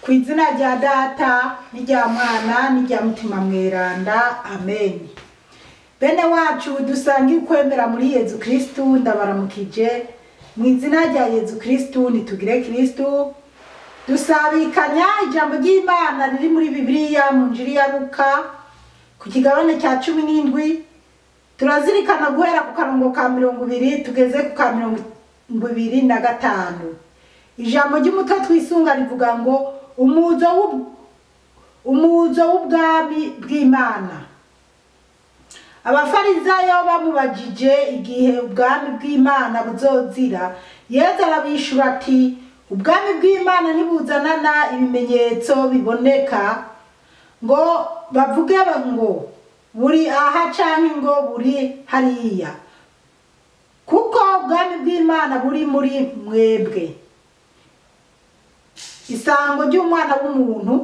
Kwizina rya data n'irya mwana n'irya mutima mweranda amen. Bene wacu dusangi kwemera muri Yezu Kristu ndabaramukije mu izina rya Yezu Kristu nitugire Kristu. Dusabikanya ijambo ry'Imana riri muri Bibiliya mu Njiri ya Luka ku kigabane cya 17. Turazirikana guhera ku karongo ka 20 tugeze ku ka 25. Ijambo ry'umutwe twisunga rivuga ngo umuzo w'ubwami bw'Imana. Abafarizayo bamubajije igihe ubwami bw'Imana buzozira, Yesu arabishura ati ubwami bw'Imana ntibuzanana ibimenyetso biboneka ngo bavuge ngo buri aha canke ngo buri hariya, kuko ubwami bw'Imana buri muri mwebwe. Isango ry'umwana w'umuntu.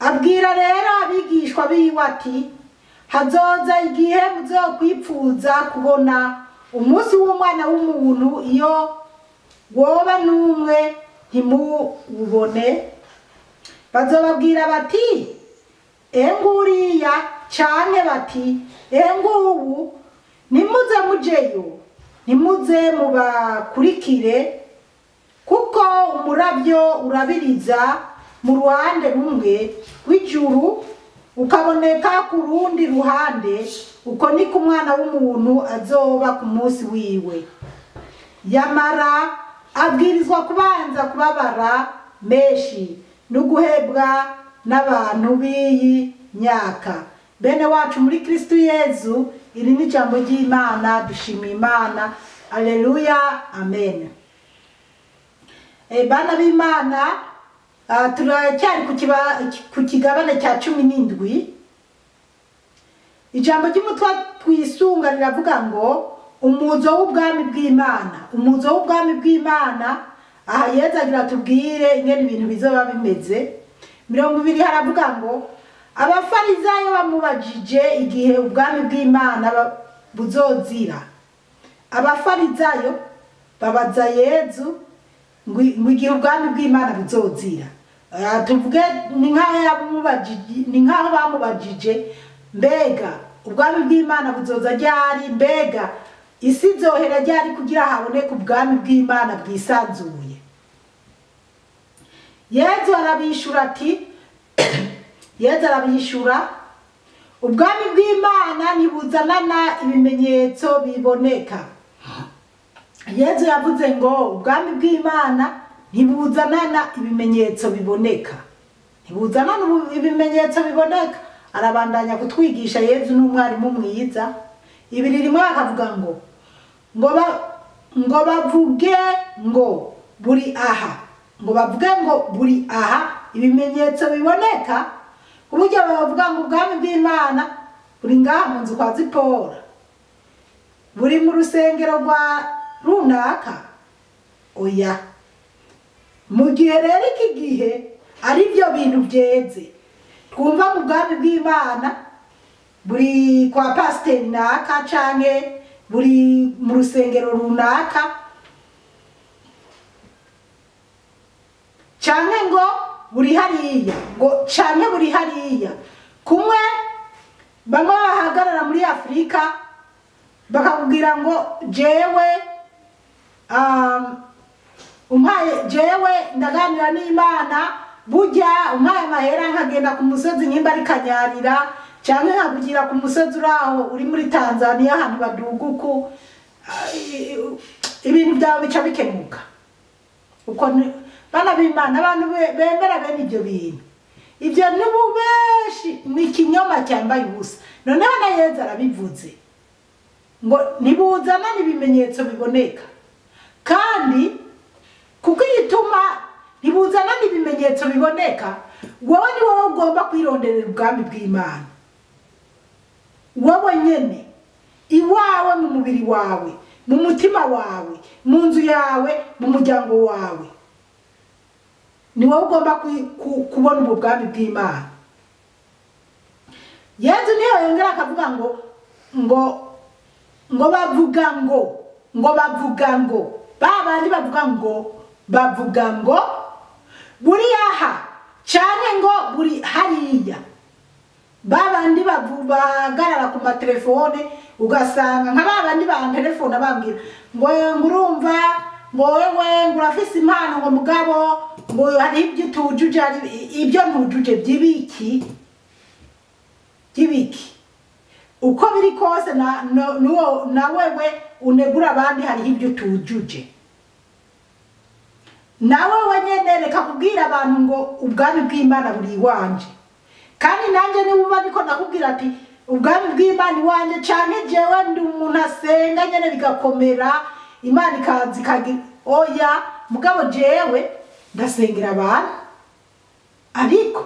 Abwira rero abigishwa biwe ati hazoza igihe muzokwipfuza kubona umunsi w'umwana w'umuntu, iyo woba n'umwe ntimubone. Bazobabwira bati enguriya canke bati engubu, nimuze mujeyo, nimuze mubakurikire, kuko umuravyo urabiriza mu ruhande rumwe w'ijuru ukaboneka ku rundi ruhande, uko niko umwana w'umuntu azoba ku munsi wiwe. Yamara abwirizwa kubanza kubabara menshi no guhebwa n'abantu b'iyi myaka. Bene wacu muri Kristu Yezu, iri ni ijambo ry'Imana, dushimiye Imana. Alleluya, amen. Bana b'Imana, turacyari ku kigabane cya 17. Ijambo ry'umutwe twisunga riravuga ngo umuzo w'ubwami bw'Imana. Umuzo w'ubwami bw'Imana, aha Yesu agira tubwire ingene ibintu bizoba bimeze. 20 haravuga ngo abafarizayo bamubajije igihe ubwami bw'Imana buzozira. Abafarizayo babaza Yesu ngo igihe ubwami bw'Imana buzozira. Tuvuge ni nkaho bamubajije mbega ubwami bw'Imana buzoza ryari, mbega isi zohera ryari kugira haboneke ubwami bw'Imana bwisanzuye. Yesu arabishura ati ubwami bw'Imana ntibuzanana ibimenyetso biboneka. Yesu yavuze ngo ubwami bw'Imana ntibuzanana ibimenyetso biboneka. Ntibuzanana ibimenyetso biboneka. Arabandanya kutwigisha. Yesu n'umwarimu mwiza. Ibiri rimwe akavuga ngo bavuge ngo buri aha. Ngo bavuge ngo buri aha ibimenyetso biboneka. Uburyo bavuga ngo ubwami bw'Imana buri ngaha mu nzu kwa Zipora, buri mu rusengero rwa runaka. Oya, mu gihe rero iki gihe ari byo bintu byeze, twumva mu bwami bw'Imana buri kwa pasiteri naka canke buri mu rusengero runaka, canke ngo buri hariya, ngo canke buri hariya. Kumwe bamwe bahagarara muri Afrika bakakubwira ngo jewe jewe ndaganira n'Imana, burya umpaye amahera nkagenda ku musozi nyimba ari Kanyarira, canke nkabugira ku musozi uraho uri muri Tanzania ahantu baduguku, ibintu byawe bica bikemuka. Uko bana b'Imana, abantu bemera bene ibyo bintu, ibyo n'ububeshi ni ikinyoma cyambaye ubusa. Noneho na Yesu arabivuze ngo ntibuzana n'ibimenyetso biboneka, kandi kuko ituma ntibuzana n'ibimenyetso biboneka, wowe ni wowe ugomba kwironderera ubwami bw'Imana. Wowe nyene iwawe, mu mubiri wawe, mu mutima wawe, mu nzu yawe, mu muryango wawe, ni wowe ugomba kubona ubu bwami bw'Imana. Yesu niyo yongera akavuga ngo bavuga ngo babandi bavuga ngo buri aha cyane ngo buri hariya babandi bagarara ku matelefone ugasanga nka babandi ba telefone abambwira ngo ngurumva ngo wewe ngurafise impano ngo mugabo ngo hari ibyo tujuje ibyo ntujuje byibiki uko biri kose na wewe unegura abandi hari ibyo tujuje nawe wenyene reka kubwira abantu ngo ubwami bw'Imana buri wanje kandi nanjye niba niko nakubwira ati ubwami bw'Imana wanje cyane jewe ndi umuntu asenga nyene bigakomera Imana ikazi kagira oya mugabo jewe ndasengera abantu ariko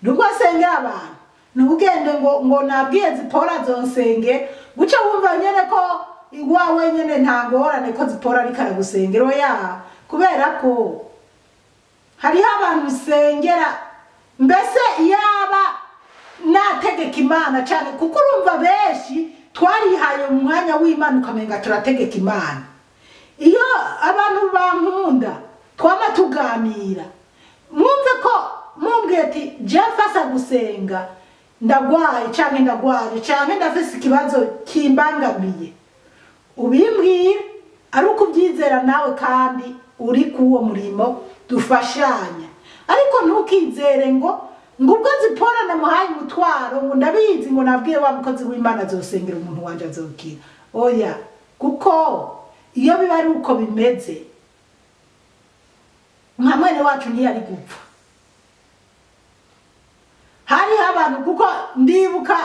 nubwo asengera abantu nubugende ngo nabwiye Zipora zonsenge guca wumva nyene ko iwawe nyene ntangorane ko Zipora ari karagusengera oya kubera ko hari abantu usengera mbese yaba nategeka Imana cyane kuko urumva benshi twarihaye mu mwanya w'Imana ukamenga turategeka Imana iyo abantu bankunda twama tuganira mwumve ko mumbwiye ati jefasa gusenga ndagwaye cyane ndafise ikibazo kimbangamiye ubimbwira ari ukubyizera nawe kandi uri kuwo murimo dufashanya ariko ntukizere ngo ubwo Zipora namuhaye umutwaro ngo ndabizi ngo nabwiye wa mukozi w'Imana azosengera umuntu wanje azokira oya kuko iyo biba ari uko bimeze nka mwene wacu ntiyari gupfa hari abantu kuko ndibuka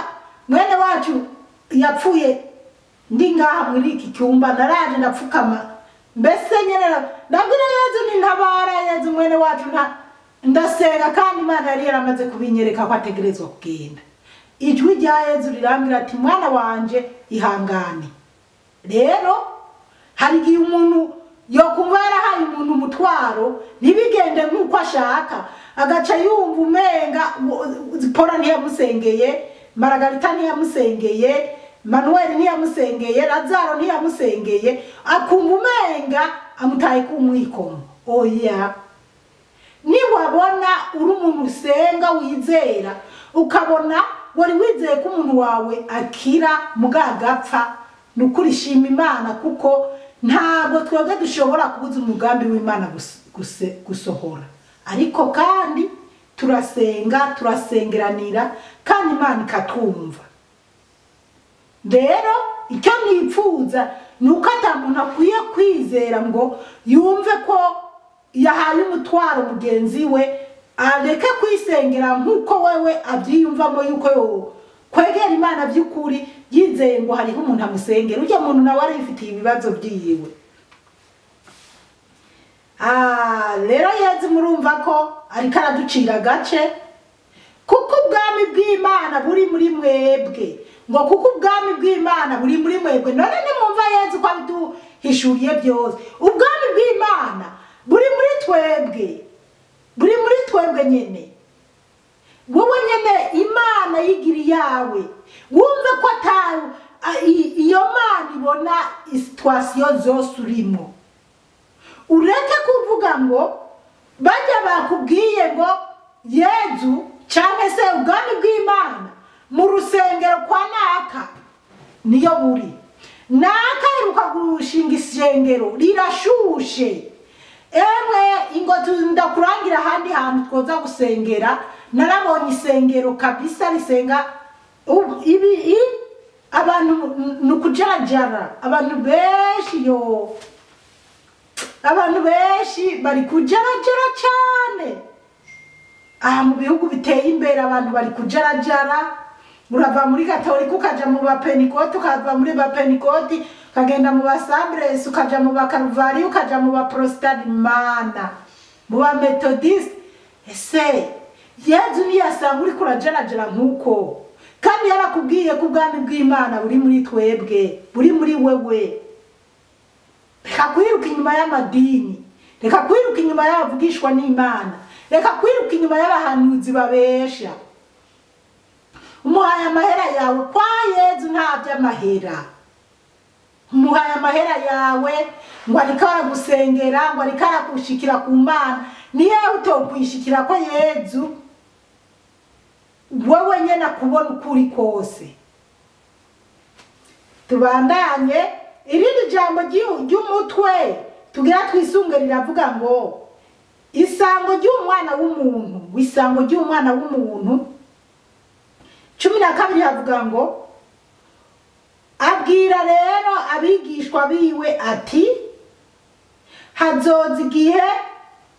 mwene wacu yapfuye ndi ngaha muri iki cyumba naraje ndapfukama mbese nyene ndabwira Yezu ni ntabara Yezu mwene wacu ndasenga kandi Imana yari yaramaze kubinyereka ko ategerezwa kugenda ijwi rya Yezu rirambira ati mwana wanje ihangane rero hari igihe umuntu yokumva yarahaye umuntu umutwaro ntibigende nk'uko ashaka agaca yumva umenga Zipora ntiyamusengeye Maragarita ntiyamusengeye Manuel ntiyamusengeye Lazaro ntiyamusengeye akumva umenga amutaye kumwikomo oya niwabona uri umuntu usenga wizera ukabona wari wizeye ko umuntu wawe akira mugagapfa nukurishima Imana kuko ntabwo twebwe dushobora kubuza umugambi w'Imana gusohora ariko kandi turasengeranira kandi Imana ikatwumva rero icyo nipfuza nuko atamuntu akwiye kwizera ngo yumve ko yahaye umutwaro mugenzi we areke kwisengera nkuko wewe abyiyumvamo yuko kwegera Imana by'ukuri yizeye ngo hariho umuntu amusengera ujya muntu nawe ari ifitiye ibibazo byiyiwe rero Yezu murumva ko ariko araducira gace kuko ubwami bw'Imana buri muri mwebwe ngo kuko ubwami bw'Imana buri muri mwebwe none nimumva Yezu ko abiduhishuriye byose ubwami bw'Imana buri muri twebwe nyene wowe nyene Imana yigiri yawe wumve ko iyo Mana ibona situation zose urimo ureke kuvuga ngo bajya bakubwiye ngo Yezu cyangwa se ubwami bw'Imana mu rusengero kwa naka niyo buri naka iruka gushinga isengero rirashushe emwe ingo ndakurangira handi hantu twoza gusengera narabonye isengero kabisa risenga abantu nukujarajara abantu benshi bari kujarajara cyane mu bihugu biteye imbere abantu bari kujarajara urava muri Katolika ukaja mu bapenikoti ukava muri bapenikoti ukagenda mu basambles ukaja mu bakaruvari ukaja mu baprotestant Mana mu bamethodist ese Yezu niyasanga uri kurajarajara nkuko kandi yarakubwiye ko ubwami bw'Imana buri muri twebwe buri muri wewe reka kwiruka inyuma y'amadini reka kwiruka inyuma y'abavugishwa n'Imana reka kwiruka inyuma y'abahanuzi babesha umuhaye amahera yawe kwa Yezu nta by'amahera umuhaye amahera yawe ngo ariko aragusengera ngo ariko arakushikira ku Mana, niyo utokwishikira ko Yezu wowe nyene akubona ukuri kose. Tubandanye irindi jambo ry'umutwe tugira twisunge riravuga ngo isango ry'umwana w'umuntu, isango ry'umwana w'umuntu 12 havuga ngo abwira rero abigishwa biwe ati hazoza igihe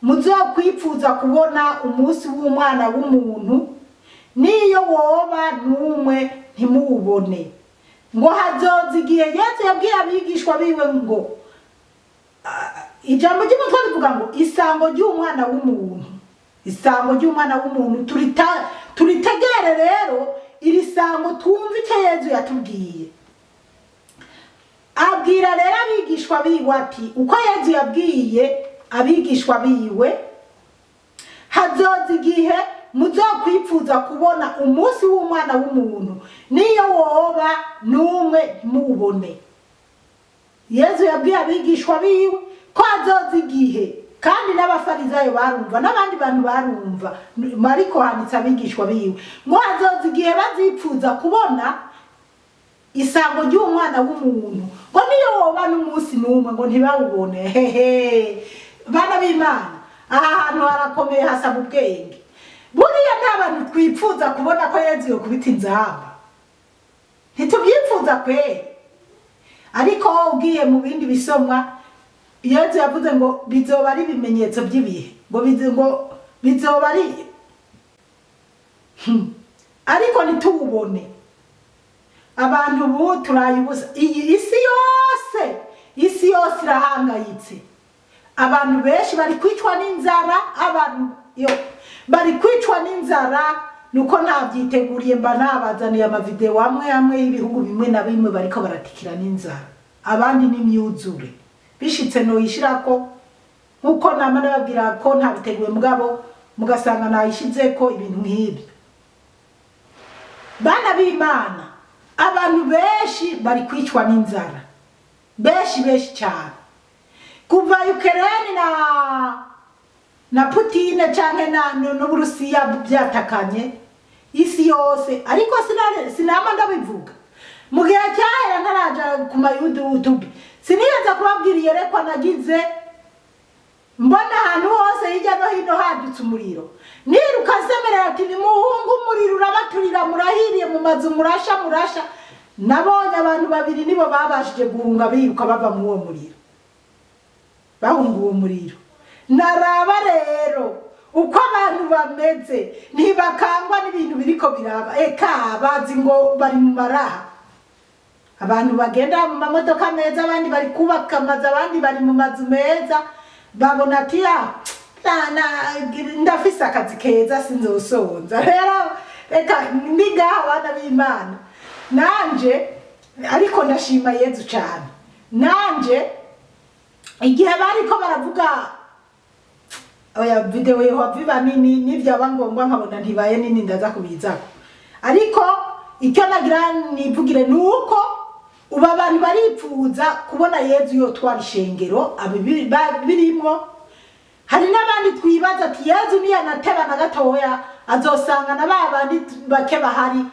muzokwipfuza kubona umunsi w'umwana w'umuntu niyo woba numwe ntimuwubone. Ngo hazoza igihe Yesu yabwiye abigishwa biwe ngo ijambo ry'umutwe rivuga ngo isango ry'umwana w'umuntu, isango ry'umwana w'umuntu turitegere rero iri sango twumva icyo Yesu yatubwiye. Abwira rero abigishwa biwe ati uko Yesu yabwiye abigishwa biwe hazoza igihe muzokwipfuza kubona umunsi w'umwana w'umuntu niyo woba numwe ntimubone. Yesu yabwiye abigishwa biwe ko hazoza igihe, kandi n'abafarizayo barumva n'abandi bantu barumva, ariko handitse abigishwa biwe ngo hazoza igihe bazipfuza kubona isango ry'umwana w'umuntu ngo niyo woba n'umunsi numwe ngo ntibawubone. Bana b'Imana, aha hantu harakomeye hasaba ubwenge. Buriya nta bantu twipfuza kubona ko Yesu yokubita inzamba, ntitubyipfuza kwe. Ariko ugiye mu bindi bisomwa Yesu yavuze ngo bizoba ari ibimenyetso by'ibihe, ngo bizoba ari ariko ntitubone. Abantu ubu turayibuza, iyi isi yose irahangayitse. Abantu benshi bari kwicwa n'inzara, bari kwicwa n'inzara nuko ntabyiteguriye. Mba nabazaniye amavideo amwe y'ibihugu bimwe na bimwe bariko baratikira n'inzara, abandi n'imyuzure bishitse no yishirako nkuko nama nababwira ko ntabiteguye mugabo mugasanga nayishizeko ibintu nk'ibyo. Bana b'Imana, abantu benshi bari kwicwa n'inzara, benshi cyane. Kuva Ukraine na Putin canke n'Uburusiya byatakanye isi yose, ariko sinama ndabivuga mu gihe cyahera ntaraja ku YouTube, sinigeze kubabwira yerekwa nagize mbona ahantu hose hirya no hino hadutse umuriro, niruka semerera ati nimuhunga umuriro urabaturira, murahiriye mu mazu murasha. Nabonye abantu babiri nibo babashije guhunga biruka bava mu uwo muriro, bahunga uwo muriro. Naraba rero uko abantu bameze ntibakangwa n'ibintu biriko biraba, eka bazi ngo bari mu maraha. Abantu bagenda mu mamodoka meza, abandi bari kubaka amazu, abandi bari mu mazu meza, babona ati ndafise akazi keza sinzosonza. Rero reka ndigaha abana b'Imana nanje, ariko ndashima Yesu cyane. Nanje igihe bariko baravuga oya video yobiba nini nivyaba ngombwa nkabona ntibaye nini ndaza kubizako, ariko icyo nagira nivugire nuko uba abantu baripfuza kubona Yesu yotwara ishengero birimo. Hari n'abandi twibaza ati Yesu niya nateba na gatoya azosanga na babandi bake bahari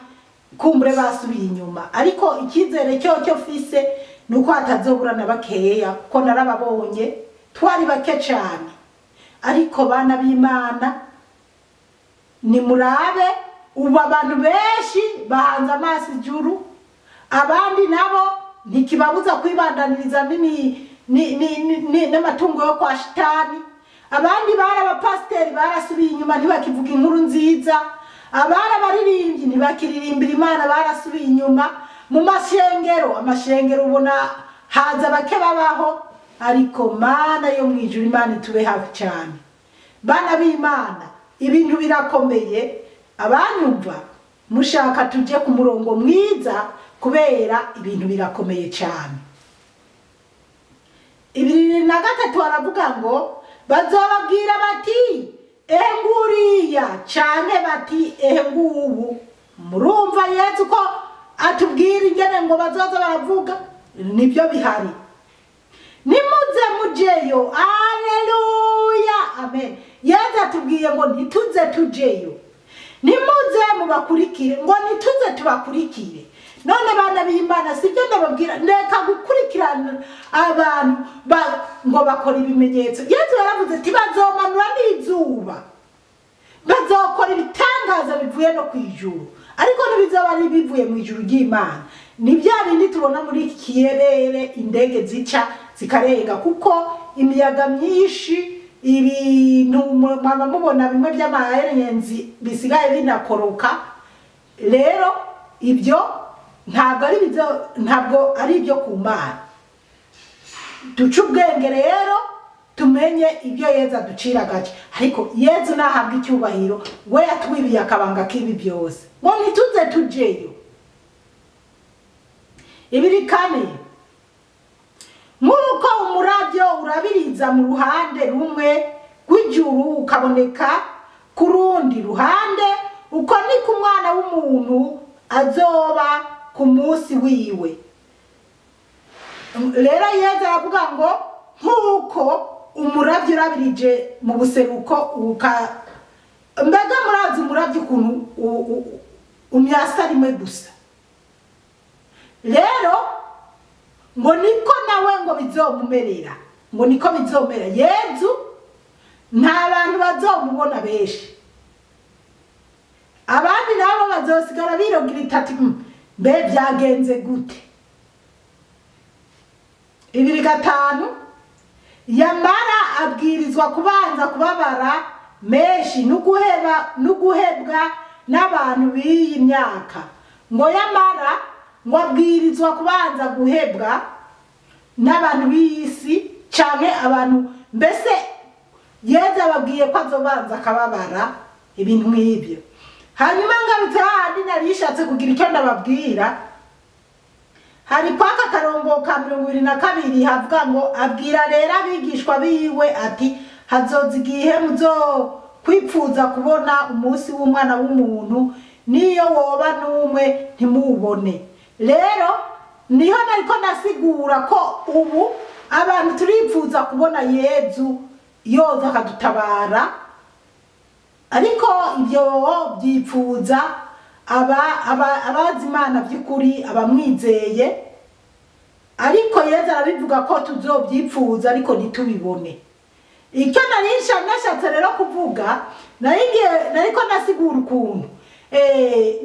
kumbure basubiye inyuma, ariko ikizere cyo fise nuko atazobura na bakeya, ko narababonye twari bake cyane. Ariko bana b'Imana ni murabe ubu abantu benshi bahanze amaso ijuru, abandi nabo ntikibabuza kwibandaniriza n'amatungo yo kwa shitani. Abandi bari abapasiteri barasubiye inyuma ntibakivuga inkuru nziza, abari abaririmbyi ntibakiririmbira Imana barasubiye inyuma. Mu amashengero ubona haza bake babaho, ariko Mana yo mwijuru Imana itube hafi cyane. Bana b'Imana, ibintu birakomeye. Abanyumva mushaka tuje ku murongo mwiza kubera ibintu birakomeye cyane. 2023 baravuga ngo bazobabwira bati enguriya cyane bati engubu. Murumva Yesu ko atubwira ingene ngo bazoza baravuga nibyo bihari. Nimuze mujeyo, haleluya, amen. Yesu atubwiye ngo ntituze tujeyo, nimuze mubakurikire, ngo ntituze tubakurikire. None bana b'Imana sibyo ndababwira, ndeka gukurikirana abantu ngo bakora ibimenyetso. Yesu yaravuze ati bazomanura n'izuba, bazokora ibitangaza bivuye no kwijuru, ariko ntibizoba ari bivuye mu ijuru ry'Imana. Ni bya bindi tubona muri iki kirere indege zica zikarenga, kuko imiyaga myinshi ibintu mwaba mubona bimwe by'amaherenzi bisigaye binakoroka. Rero ibyo ntabwo ari ibyo ku Mana. Duce ubwenge rero tumenye ibyo Yesu aducira agace, ariko Yesu nahabwa icyubahiro, we yatwibiye akabanga k'ibi byose, ngo ntituze tujeyo. Ibiri kane, nk'uko umurabyo urabiriza mu ruhande rumwe rw'ijuru ukaboneka ku rundi ruhande, uko niko umwana w'umuntu azoba ku munsi wiwe. Rero Yesu aravuga ngo nk'uko umurabyo urabirije mu buseruko mbega murazi umurabyo ukuntu umyasa rimwe gusa. Rero ngo niko nawe ngo bizomumerera, ngo niko bizomera. Yesu nta bantu bazomubona benshi, abandi nabo bazosigara birogira itatu, mbe byagenze gute? Ibiri gatanu, yamara abwirizwa kubanza kubabara menshi n'uguhebwa n'abantu b'iyi myaka. Ngo yamara ngo abwirizwa kubanza guhebwa n'abantu b'isi canke abantu, mbese Yesu ababwiye ko azobanza akababara ibintu nk'ibyo. Hanyuma ngarutse handi narishatse kugira icyo ndababwira, hari kwaka karongo ka 22 havuga ngo abwira rero abigishwa biwe ati hazoza igihe muzo kwipfuza kubona umunsi w'umwana w'umuntu, niyo woba n'umwe ntimubone. Rero niho nariko nasigura ko ubu abantu turipfuza kubona Yesu yoza akadutabara, ariko ibyo byipfuza abazi Imana by'ukuri, abamwizeye. Ariko Yesu arabivuga ko tuzobyipfuza ariko ntitubibone. Icyo nashatse rero kuvuga, nariko nasigura ukuntu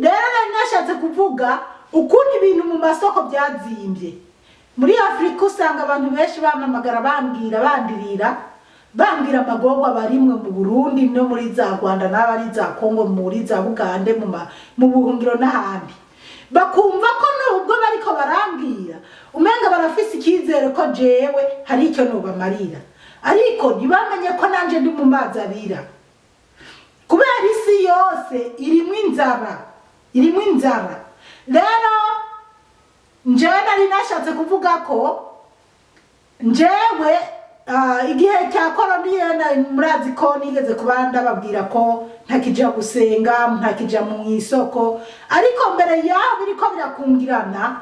rero nashatse kuvuga ukuntu ibintu mu masoko byazimbye. Muri Afrika usanga abantu benshi bamamagara bambwira amagorwa barimwe mu Burundi no muri za Rwanda n'abari za Kongo, muri za Bugande, mu buhungiro n'ahandi. Bakumva ko nubwo bariko barambwira umenga barafise ikizere ko jewe hari icyo nobamarira, ariko ntibamenye ko nanje ndi mu mazi abira, kubera isi yose irimo inzara. Rero njewe nari nashatse kuvuga ko njewe igihe cya korona murazi ko nigeze kubanda babwira ko ntakija gusenga, ntakija mu isoko, ariko mbere yaho biriko birakungirana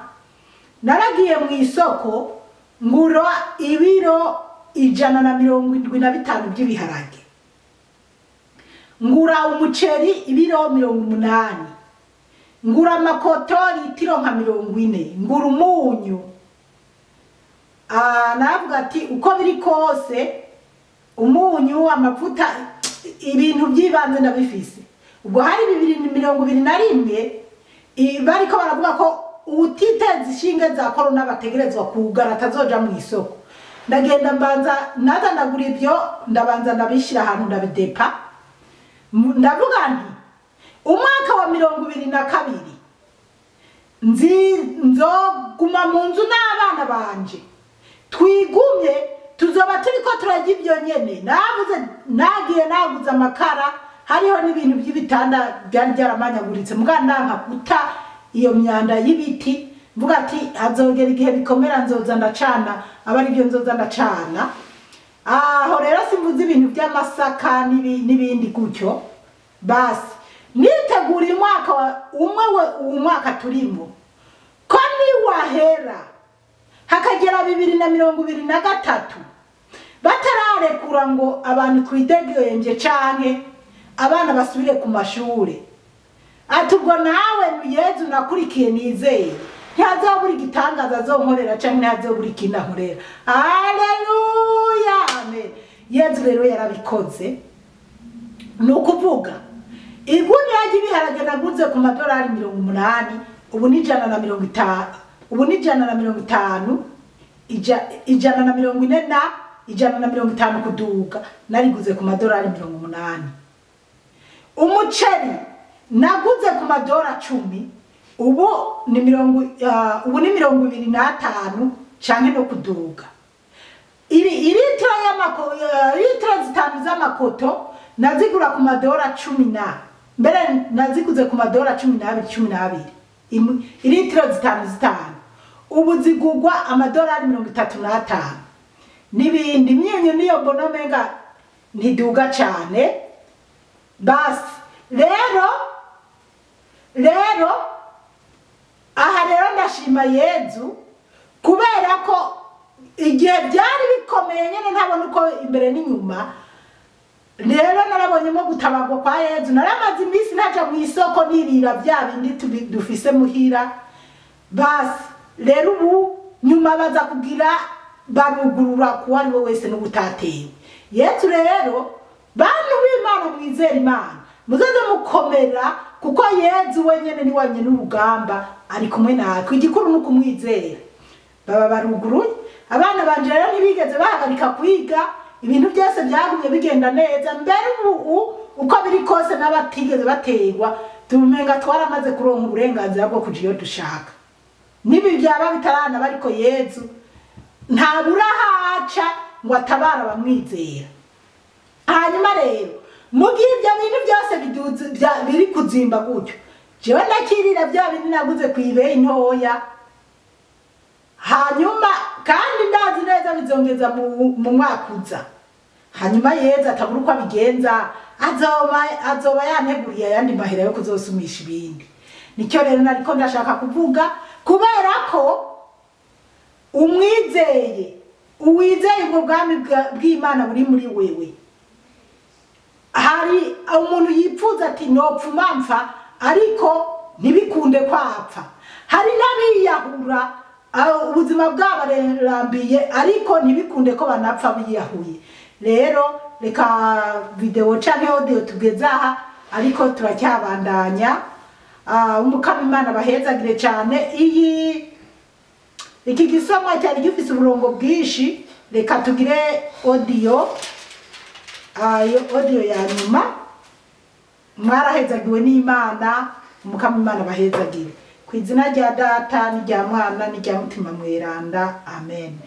naragiye mu isoko ngura ibiro 175 by'ibiharage, ngura umuceri ibiro 80, ngura amakoto litiro nka 40, ngura umunyu. Navuga ati uko biri kose umunyu, amavuta, ibintu by'ibanze ndabifise. Ubwo hari 2021 bariko baravuga ko utiteze ishinge za korona bategerezwa kugara atazoja mu isoko. Ndagenda mbanza ndagura ibyo, ndabanza ndabishira ahantu ndabidepa. Ndavuga nti umwaka wa 2022 nzoguma mu nzu n'abana banje, twigumye tuzoba turiko turajya ibyo nyene. Naguze amakara, hariho n'ibintu by'ibitanda byari byaramanyaguritse, muganda nkakuta iyo myanda y'ibiti. Mvuga ati hazogera igihe bikomera nzoza ndacana, abari byo nzoza ndacana. Aho rero simvuze ibintu by'amasaka n'ibindi gutyo. Basi nitegura umwaka umwe umwaka turimo ko ni wahera hakagera 2023 batararekura ngo abantu twidegenje canke abana basubire ku mashure. Atubwo nawe Yezu nakurikiye nizeye ntazobura igitangaza azonkorera canke ntazobura ikinahorera. Haleluya, amen. Yezu rero yarabikoze. Nukuvuga iguni yaje ibiharage naguze ku madolari 80, ubu ni 150, ubu ni 150, 140 na 150 kuduga, nariguze ku madolari 80. Umuceri naguze ku madolari 10, ubu ni 25 canke no kuduga. Litiro zitanu z'amakoto nazigura ku madolari 10, mbere naziguze ku madolari 12. Litiro zitanu ubu zigugwa amadolari 35. Nibindi myinyo niyo mbona menga ntiduga cyane. Basi rero aha rero ndashima Yezu kubera ko igihe byari bikomeye nyene ntabona uko imbere n'inyuma. Rero narabonyemo gutabagwa kwa Yezu. Naramaze iminsi ntaja mu isoko nirira bya bindi dufise muhira. Basi rero ubu nyuma baza kugira barugurura kuwa ari wese n'ubutatewe. Yezu rero bantu b'Imana mwizera Imana muzaze mukomera kuko Yezu wenyene ni wanyene n'urugamba ari kumwe natwe. Igikuru nuko mwizera. Baba baruguruye abana banje rero ntibigeze bahagarika kwiga. Ibintu byose byagumye bigenda neza. Mbere uko biri kose n'abatigeze bategwa tumenga twaramaze kuronka uburenganzira bwo kujiyo dushaka. Nibi byaba bitarana bariko Yezu ntabura haca ngo atabara bamwizera. Hanyuma rero mugihe ibyo bintu byose biri kuzimba gutyo, jewe nakirira bya bintu naguze kwibe intoya. Hanyuma kandi ndazi neza bizongeza mu mwaka uza. Hanyuma Yezu atabura uko abigenza, azoba yanteguriye ayandi mahera yo kuzosumisha ibindi. Nicyo rero nariko ndashaka kuvuga kubera ko uwizeye mu bwami bw'Imana buri muri wewe. Hari umuntu yipfuza ati nopfuma mpfa ariko ntibikunde kwapfa. Hari n'abiyahura ubuzima bw'abarambiye ariko ntibikunde ko banapfa biyahuye. Rero reka video canke audio tugezaha ariko turacyabandanya. Umukama Imana bahezagire cyane. Iki gisomwa cyari gifise uburongo bwishi. Reka tugire audio ya nyuma. Mwarahezagiwe n'Imana. Umukama Imana bahezagire ku izina rya Data n'irya Mwana n'irya Mutima Mweranda. Amen.